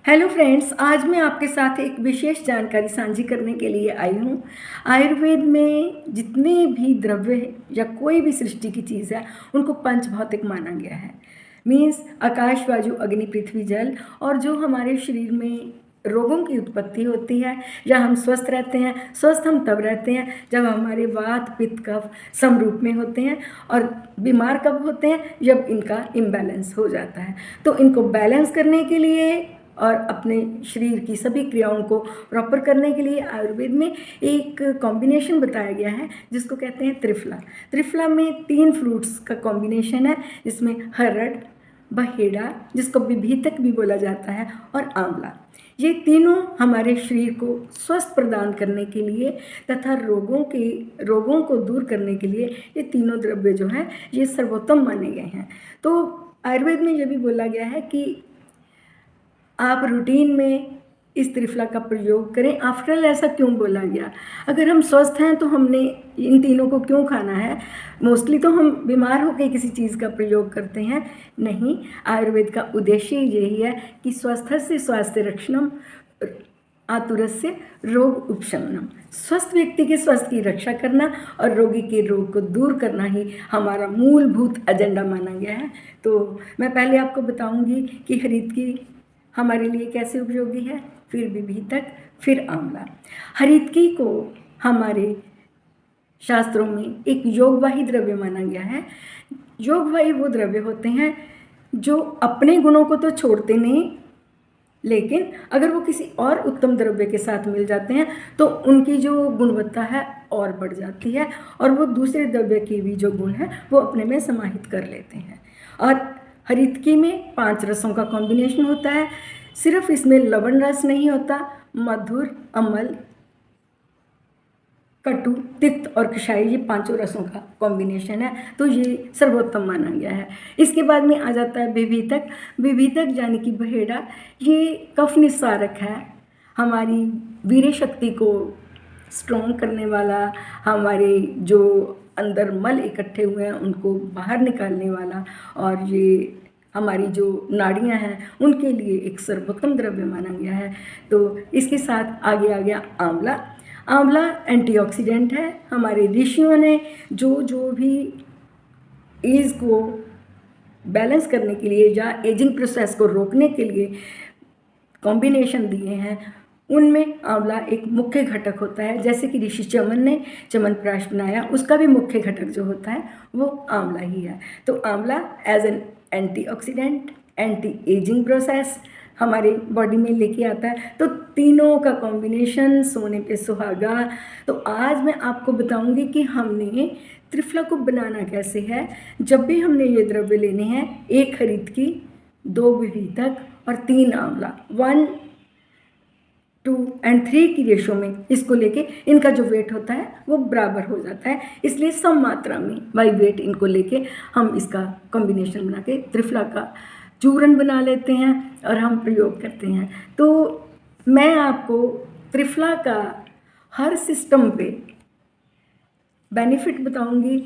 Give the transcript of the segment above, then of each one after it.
Hello friends, आज मैं आपके साथ एक विशेष जानकारी साझी करने के लिए आई हूँ। आयुर्वेद में जितने भी द्रव्य या कोई भी सृष्टि की चीज़ है उनको पंच भौतिक माना गया है। मीन्स आकाश, वायु, अग्नि, पृथ्वी, जल। और जो हमारे शरीर में रोगों की उत्पत्ति होती है या हम स्वस्थ रहते हैं, स्वस्थ हम तब रहते हैं जब हमारे वात, पित्त, कफ समरूप में होते हैं। और बीमार कब होते हैं? जब इनका इम्बैलेंस हो जाता है। तो इनको बैलेंस करने के लिए और अपने शरीर की सभी क्रियाओं को प्रॉपर करने के लिए आयुर्वेद में एक कॉम्बिनेशन बताया गया है जिसको कहते हैं त्रिफला। त्रिफला में 3 फ्रूट्स का कॉम्बिनेशन है, जिसमें हरड़, बहेड़ा, जिसको विभीतक भी बोला जाता है, और आंवला। ये तीनों हमारे शरीर को स्वस्थ प्रदान करने के लिए तथा रोगों को दूर करने के लिए ये तीनों द्रव्य जो हैं ये सर्वोत्तम माने गए हैं। तो आयुर्वेद में ये भी बोला गया है कि आप रूटीन में इस त्रिफला का प्रयोग करें। आफ्टर ऑल ऐसा क्यों बोला गया? अगर हम स्वस्थ हैं तो हमने इन तीनों को क्यों खाना है? मोस्टली तो हम बीमार होकर किसी चीज़ का प्रयोग करते हैं। नहीं, आयुर्वेद का उद्देश्य यही है कि स्वस्थस्य स्वास्थ्य रक्षणम, आतुरस्य रोग उपशमनम। स्वस्थ व्यक्ति के स्वास्थ्य की रक्षा करना और रोगी के रोग को दूर करना ही हमारा मूलभूत एजेंडा माना गया है। तो मैं पहले आपको बताऊंगी कि हरितकी हमारे लिए कैसे उपयोगी है, फिर विभीतक, फिर आंवला। हरितकी को हमारे शास्त्रों में एक योगवाही द्रव्य माना गया है। योगवाही वो द्रव्य होते हैं जो अपने गुणों को तो छोड़ते नहीं, लेकिन अगर वो किसी और उत्तम द्रव्य के साथ मिल जाते हैं तो उनकी जो गुणवत्ता है और बढ़ जाती है और वो दूसरे द्रव्य के भी जो गुण हैं वो अपने में समाहित कर लेते हैं। और हरितकी में 5 रसों का कॉम्बिनेशन होता है। सिर्फ इसमें लवण रस नहीं होता, मधुर, अम्ल, कटु, तिक्त और कषाय, ये 5 रसों का कॉम्बिनेशन है। तो ये सर्वोत्तम माना गया है। इसके बाद में आ जाता है विभीतक। विभीतक यानी कि बहेड़ा, ये कफ निस्सारक है, हमारी वीर्य शक्ति को स्ट्रॉन्ग करने वाला, हमारे जो अंदर मल इकट्ठे हुए हैं उनको बाहर निकालने वाला, और ये हमारी जो नाड़ियाँ हैं उनके लिए एक सर्वोत्तम द्रव्य माना गया है। तो इसके साथ आगे आ गया आंवला। आंवला एंटीऑक्सीडेंट है। हमारे ऋषियों ने जो भी एज को बैलेंस करने के लिए या एजिंग प्रोसेस को रोकने के लिए कॉम्बिनेशन दिए हैं, उनमें आंवला एक मुख्य घटक होता है। जैसे कि ऋषि चमन ने च्यवनप्राश बनाया, उसका भी मुख्य घटक जो होता है वो आंवला ही है। तो amla as an antioxidant, anti ageing process हमारे बॉडी में लेके आता है। तो तीनों का कॉम्बिनेशन सोने पे सुहागा। तो आज मैं आपको बताऊंगी कि हमने त्रिफला को बनाना कैसे है। जब भी हमने ये द्रव्य लेने हैं, 1 हरितकी, 2 विभीतक और 3 आंवला, 1, 2 और 3 की रेशो में इसको लेके इनका जो वेट होता है वो बराबर हो जाता है। इसलिए सम मात्रा में बाई वेट इनको लेके हम इसका कॉम्बिनेशन बना के त्रिफला का चूर्ण बना लेते हैं और हम प्रयोग करते हैं। तो मैं आपको त्रिफला का हर सिस्टम पे बेनिफिट बताऊंगी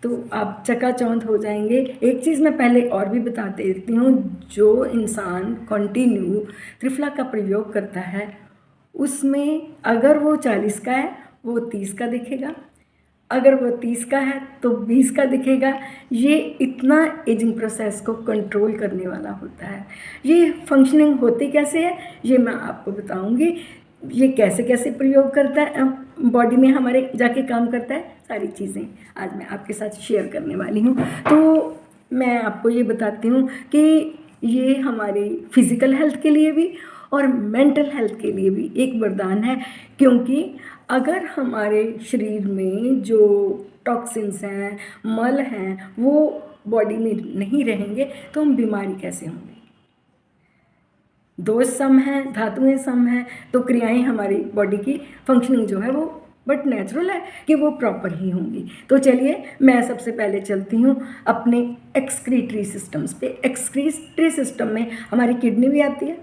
तो आप चकाचौंध हो जाएंगे। एक चीज़ मैं पहले और भी बता देती हूँ, जो इंसान कंटिन्यू त्रिफला का प्रयोग करता है उसमें अगर वो 40 का है वो 30 का दिखेगा, अगर वो 30 का है तो 20 का दिखेगा। ये इतना एजिंग प्रोसेस को कंट्रोल करने वाला होता है। ये फंक्शनिंग होती कैसे है ये मैं आपको बताऊंगी। ये कैसे कैसे प्रयोग करता है, बॉडी में हमारे जाके काम करता है, सारी चीज़ें आज मैं आपके साथ शेयर करने वाली हूँ। तो मैं आपको ये बताती हूँ कि ये हमारे फिज़िकल हेल्थ के लिए भी और मेंटल हेल्थ के लिए भी एक वरदान है। क्योंकि अगर हमारे शरीर में जो टॉक्सिन्स हैं, मल हैं, वो बॉडी में नहीं रहेंगे तो हम बीमारी कैसे होंगे? दोष सम है, धातुएं सम हैं, तो क्रियाएं हमारी बॉडी की फंक्शनिंग जो है वो बट नेचुरल है कि वो प्रॉपर ही होंगी। तो चलिए मैं सबसे पहले चलती हूँ अपने एक्सक्रीटरी सिस्टम्स पे। एक्सक्रीटरी सिस्टम में हमारी किडनी भी आती है,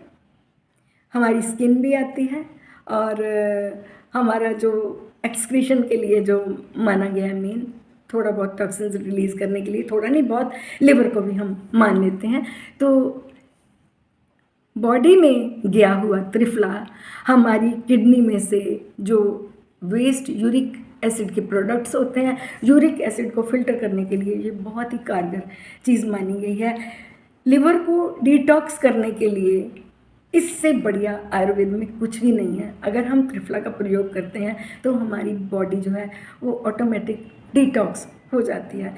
हमारी स्किन भी आती है, और हमारा जो एक्सक्रीशन के लिए जो माना गया है मेन, थोड़ा बहुत टॉक्सिन्स रिलीज़ करने के लिए, थोड़ा नहीं बहुत, लिवर को भी हम मान लेते हैं। तो बॉडी में गया हुआ त्रिफला हमारी किडनी में से जो वेस्ट यूरिक एसिड के प्रोडक्ट्स होते हैं, यूरिक एसिड को फिल्टर करने के लिए ये बहुत ही कारगर चीज़ मानी गई है। लिवर को डिटॉक्स करने के लिए इससे बढ़िया आयुर्वेद में कुछ भी नहीं है। अगर हम त्रिफला का प्रयोग करते हैं तो हमारी बॉडी जो है वो ऑटोमेटिक डिटॉक्स हो जाती है।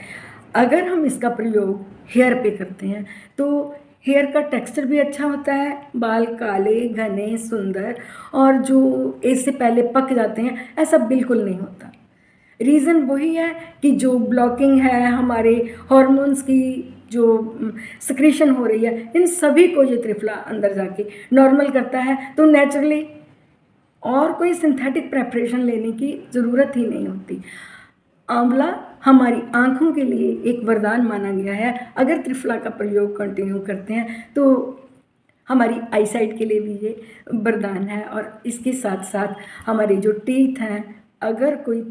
अगर हम इसका प्रयोग हेयर पे करते हैं तो हेयर का टेक्सचर भी अच्छा होता है, बाल काले घने सुंदर और जो एज से पहले पक जाते हैं ऐसा बिल्कुल नहीं होता। रीज़न वही है कि जो ब्लॉकिंग है हमारे हॉर्मोन्स की जो सिक्रीशन हो रही है, इन सभी को ये त्रिफला अंदर जाके नॉर्मल करता है। तो नेचुरली और कोई सिंथेटिक प्रेपरेशन लेने की ज़रूरत ही नहीं होती। आंवला हमारी आँखों के लिए एक वरदान माना गया है। अगर त्रिफला का प्रयोग कंटिन्यू करते हैं तो हमारी आईसाइट के लिए भी ये वरदान है। और इसके साथ साथ हमारे जो टीथ हैं, अगर कोई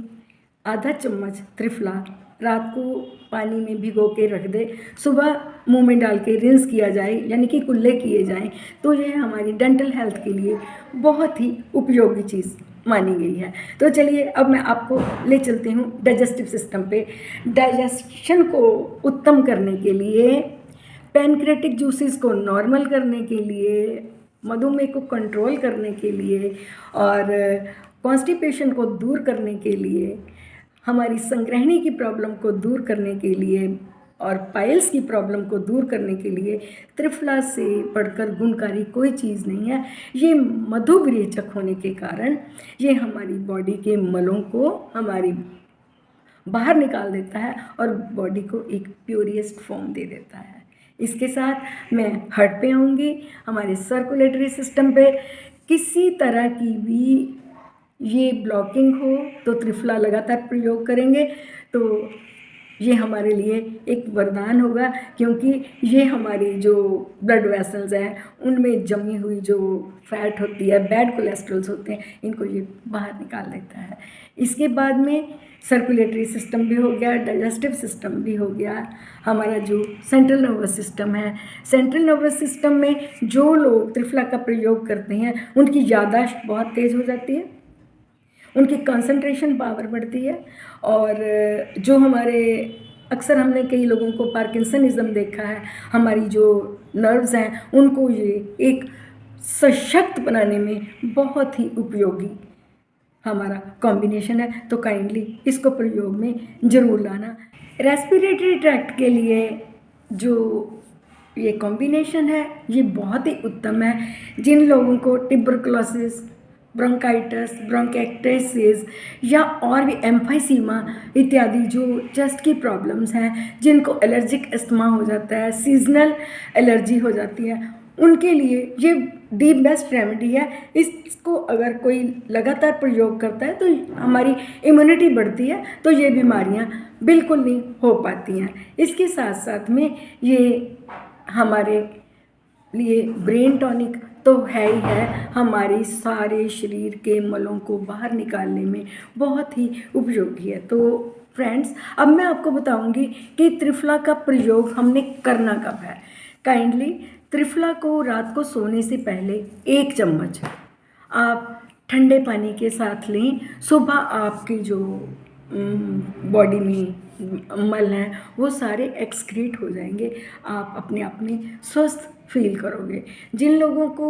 आधा चम्मच त्रिफला रात को पानी में भिगो के रख दे, सुबह मुंह में डाल के रिंस किया जाए यानी कि कुल्ले किए जाएं, तो यह हमारी डेंटल हेल्थ के लिए बहुत ही उपयोगी चीज़ मानी गई है। तो चलिए अब मैं आपको ले चलती हूँ डाइजेस्टिव सिस्टम पे। डाइजेशन को उत्तम करने के लिए, पैनक्रेटिक जूसेस को नॉर्मल करने के लिए, मधुमेह को कंट्रोल करने के लिए और कॉन्स्टिपेशन को दूर करने के लिए, हमारी संग्रहणी की प्रॉब्लम को दूर करने के लिए और पाइल्स की प्रॉब्लम को दूर करने के लिए त्रिफला से बढ़कर गुणकारी कोई चीज़ नहीं है। ये मधुविरेचक होने के कारण ये हमारी बॉडी के मलों को हमारी बाहर निकाल देता है और बॉडी को एक प्योरिएस्ट फॉर्म दे देता है। इसके साथ मैं हार्ट पे आऊँगी, हमारे सर्कुलेटरी सिस्टम पे। किसी तरह की भी ये ब्लॉकिंग हो तो त्रिफला लगातार प्रयोग करेंगे तो ये हमारे लिए एक वरदान होगा, क्योंकि ये हमारी जो ब्लड वेसल्स हैं उनमें जमी हुई जो फैट होती है, बैड कोलेस्ट्रॉल्स होते हैं, इनको ये बाहर निकाल देता है। इसके बाद में सर्कुलेटरी सिस्टम भी हो गया, डाइजेस्टिव सिस्टम भी हो गया, हमारा जो सेंट्रल नर्वस सिस्टम है। सेंट्रल नर्वस सिस्टम में जो लोग त्रिफला का प्रयोग करते हैं उनकी याददाश्त बहुत तेज़ हो जाती है, उनकी कंसंट्रेशन पावर बढ़ती है। और जो हमारे अक्सर हमने कई लोगों को पार्किंसनिज्म देखा है, हमारी जो नर्व्स हैं उनको ये एक सशक्त बनाने में बहुत ही उपयोगी हमारा कॉम्बिनेशन है। तो काइंडली इसको प्रयोग में ज़रूर लाना। रेस्पिरेटरी ट्रैक्ट के लिए जो ये कॉम्बिनेशन है ये बहुत ही उत्तम है। जिन लोगों को ट्यूबरकुलोसिस, ब्रोंकाइटिस, ब्रोंकाइटिस या और भी एम्फाइसीमा इत्यादि जो चेस्ट की प्रॉब्लम्स हैं, जिनको एलर्जिक अस्थमा हो जाता है, सीजनल एलर्जी हो जाती है, उनके लिए ये दी बेस्ट रेमेडी है। इसको अगर कोई लगातार प्रयोग करता है तो हमारी इम्यूनिटी बढ़ती है, तो ये बीमारियां बिल्कुल नहीं हो पाती हैं। इसके साथ साथ में ये हमारे लिए ब्रेन टॉनिक तो है ही है, हमारे सारे शरीर के मलों को बाहर निकालने में बहुत ही उपयोगी है। तो फ्रेंड्स, अब मैं आपको बताऊंगी कि त्रिफला का प्रयोग हमने करना कब है। काइंडली त्रिफला को रात को सोने से पहले 1 चम्मच आप ठंडे पानी के साथ लें। सुबह आपकी जो बॉडी में मल हैं वो सारे एक्सक्रीट हो जाएंगे, आप अपने आप में स्वस्थ फील करोगे। जिन लोगों को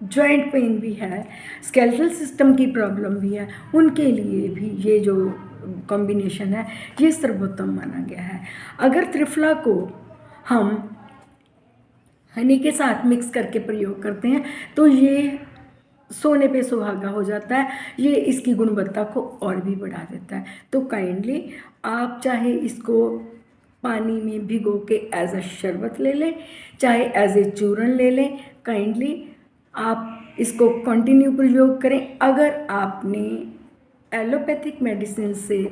जॉइंट पेन भी है, स्केलेटल सिस्टम की प्रॉब्लम भी है, उनके लिए भी ये जो कॉम्बिनेशन है ये सर्वोत्तम माना गया है। अगर त्रिफला को हम हनी के साथ मिक्स करके प्रयोग करते हैं तो ये सोने पे सुहागा हो जाता है, ये इसकी गुणवत्ता को और भी बढ़ा देता है। तो काइंडली आप चाहे इसको पानी में भिगो के एज अ शरबत ले लें, चाहे एज ए चूर्ण ले लें, काइंडली आप इसको कंटिन्यू प्रयोग करें। अगर आपने एलोपैथिक मेडिसिन से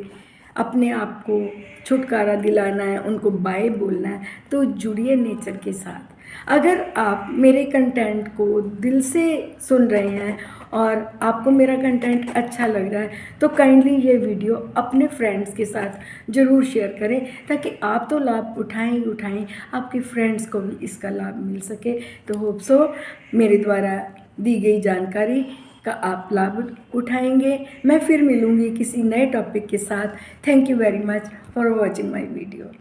अपने आप को छुटकारा दिलाना है, उनको बाय बोलना है, तो जुड़िए नेचर के साथ। अगर आप मेरे कंटेंट को दिल से सुन रहे हैं और आपको मेरा कंटेंट अच्छा लग रहा है तो काइंडली ये वीडियो अपने फ्रेंड्स के साथ ज़रूर शेयर करें, ताकि आप तो लाभ उठाएं ही उठाएं, आपके फ्रेंड्स को भी इसका लाभ मिल सके। तो होप सो मेरे द्वारा दी गई जानकारी का आप लाभ उठाएंगे। मैं फिर मिलूँगी किसी नए टॉपिक के साथ। Thank you very much for watching my video.